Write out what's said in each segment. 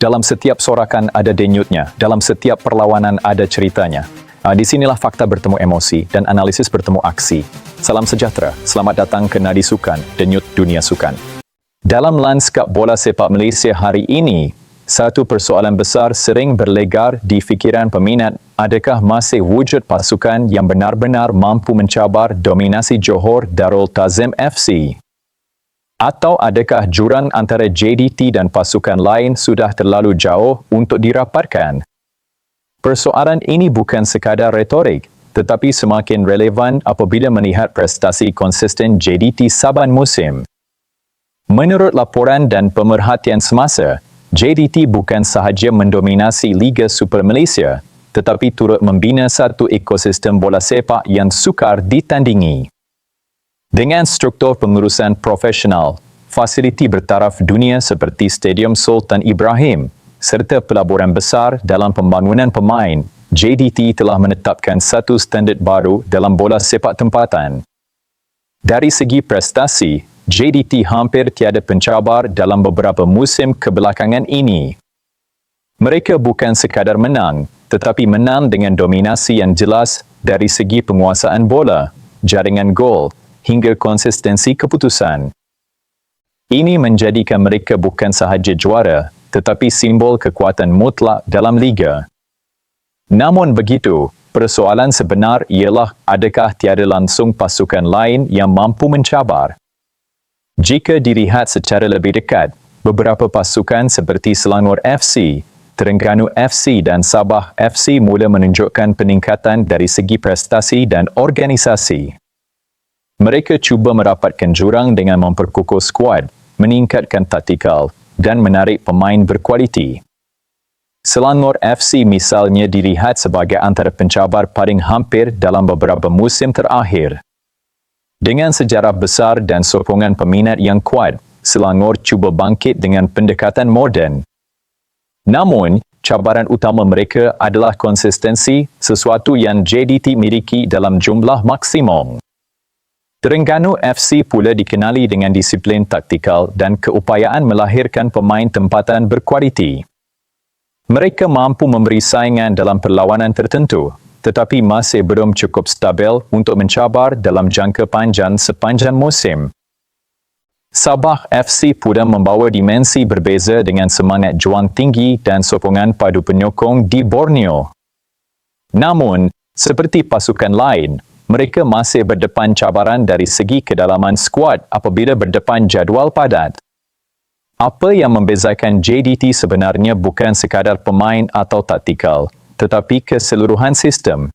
Dalam setiap sorakan ada denyutnya, dalam setiap perlawanan ada ceritanya. Di sinilah fakta bertemu emosi dan analisis bertemu aksi. Salam sejahtera, selamat datang ke Nadi Sukan, denyut dunia sukan. Dalam lanskap bola sepak Malaysia hari ini, satu persoalan besar sering berlegar di fikiran peminat, adakah masih wujud pasukan yang benar-benar mampu mencabar dominasi Johor Darul Tazim FC? Atau adakah jurang antara JDT dan pasukan lain sudah terlalu jauh untuk dirapatkan? Persoalan ini bukan sekadar retorik, tetapi semakin relevan apabila melihat prestasi konsisten JDT saban musim. Menurut laporan dan pemerhatian semasa, JDT bukan sahaja mendominasi Liga Super Malaysia, tetapi turut membina satu ekosistem bola sepak yang sukar ditandingi. Dengan struktur pengurusan profesional, fasiliti bertaraf dunia seperti Stadium Sultan Ibrahim, serta pelaburan besar dalam pembangunan pemain, JDT telah menetapkan satu standard baru dalam bola sepak tempatan. Dari segi prestasi, JDT hampir tiada pencabar dalam beberapa musim kebelakangan ini. Mereka bukan sekadar menang, tetapi menang dengan dominasi yang jelas dari segi penguasaan bola, jaringan gol, hingga konsistensi keputusan. Ini menjadikan mereka bukan sahaja juara, tetapi simbol kekuatan mutlak dalam liga. Namun begitu, persoalan sebenar ialah adakah tiada langsung pasukan lain yang mampu mencabar? Jika dilihat secara lebih dekat, beberapa pasukan seperti Selangor FC, Terengganu FC dan Sabah FC mula menunjukkan peningkatan dari segi prestasi dan organisasi. Mereka cuba merapatkan jurang dengan memperkukuh skuad, meningkatkan taktikal dan menarik pemain berkualiti. Selangor FC misalnya dilihat sebagai antara pencabar paling hampir dalam beberapa musim terakhir. Dengan sejarah besar dan sokongan peminat yang kuat, Selangor cuba bangkit dengan pendekatan moden. Namun, cabaran utama mereka adalah konsistensi, sesuatu yang JDT miliki dalam jumlah maksimum. Terengganu FC pula dikenali dengan disiplin taktikal dan keupayaan melahirkan pemain tempatan berkualiti. Mereka mampu memberi saingan dalam perlawanan tertentu, tetapi masih belum cukup stabil untuk mencabar dalam jangka panjang sepanjang musim. Sabah FC pula membawa dimensi berbeza dengan semangat juang tinggi dan sokongan padu penyokong di Borneo. Namun, seperti pasukan lain, mereka masih berdepan cabaran dari segi kedalaman skuad apabila berdepan jadual padat. Apa yang membezakan JDT sebenarnya bukan sekadar pemain atau taktikal, tetapi keseluruhan sistem.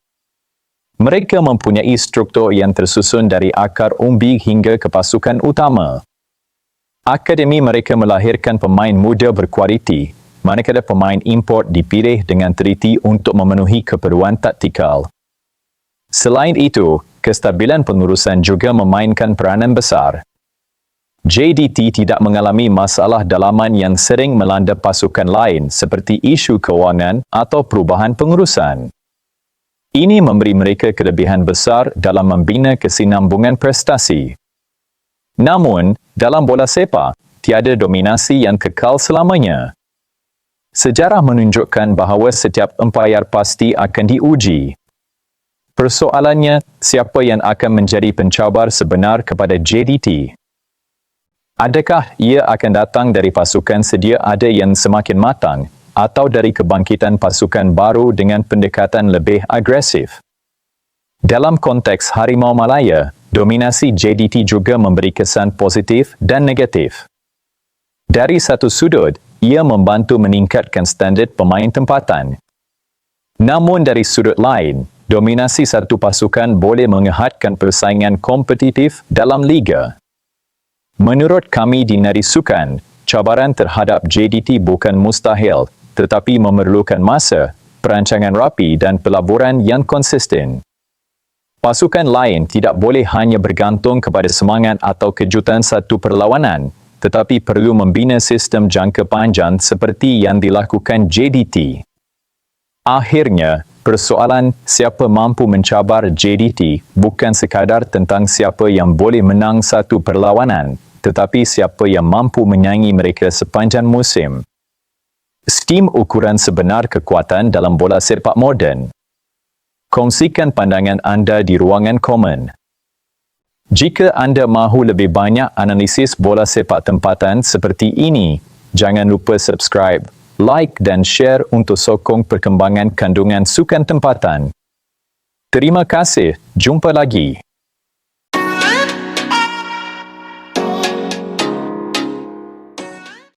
Mereka mempunyai struktur yang tersusun dari akar umbi hingga ke pasukan utama. Akademi mereka melahirkan pemain muda berkualiti, manakala pemain import dipilih dengan teliti untuk memenuhi keperluan taktikal. Selain itu, kestabilan pengurusan juga memainkan peranan besar. JDT tidak mengalami masalah dalaman yang sering melanda pasukan lain seperti isu kewangan atau perubahan pengurusan. Ini memberi mereka kelebihan besar dalam membina kesinambungan prestasi. Namun, dalam bola sepak, tiada dominasi yang kekal selamanya. Sejarah menunjukkan bahawa setiap umpayar pasti akan diuji. Persoalannya, siapa yang akan menjadi pencabar sebenar kepada JDT? Adakah ia akan datang dari pasukan sedia ada yang semakin matang atau dari kebangkitan pasukan baru dengan pendekatan lebih agresif? Dalam konteks Harimau Malaya, dominasi JDT juga memberi kesan positif dan negatif. Dari satu sudut, ia membantu meningkatkan standard pemain tempatan. Namun dari sudut lain, dominasi satu pasukan boleh mengehatkan persaingan kompetitif dalam liga. Menurut kami di Nadi Sukan, cabaran terhadap JDT bukan mustahil, tetapi memerlukan masa, perancangan rapi dan pelaburan yang konsisten. Pasukan lain tidak boleh hanya bergantung kepada semangat atau kejutan satu perlawanan, tetapi perlu membina sistem jangka panjang seperti yang dilakukan JDT. Akhirnya, persoalan siapa mampu mencabar JDT bukan sekadar tentang siapa yang boleh menang satu perlawanan, tetapi siapa yang mampu menyaingi mereka sepanjang musim. Steam ukuran sebenar kekuatan dalam bola sepak moden. Kongsikan pandangan anda di ruangan komen. Jika anda mahu lebih banyak analisis bola sepak tempatan seperti ini, jangan lupa subscribe, like dan share untuk sokong perkembangan kandungan sukan tempatan. Terima kasih, jumpa lagi.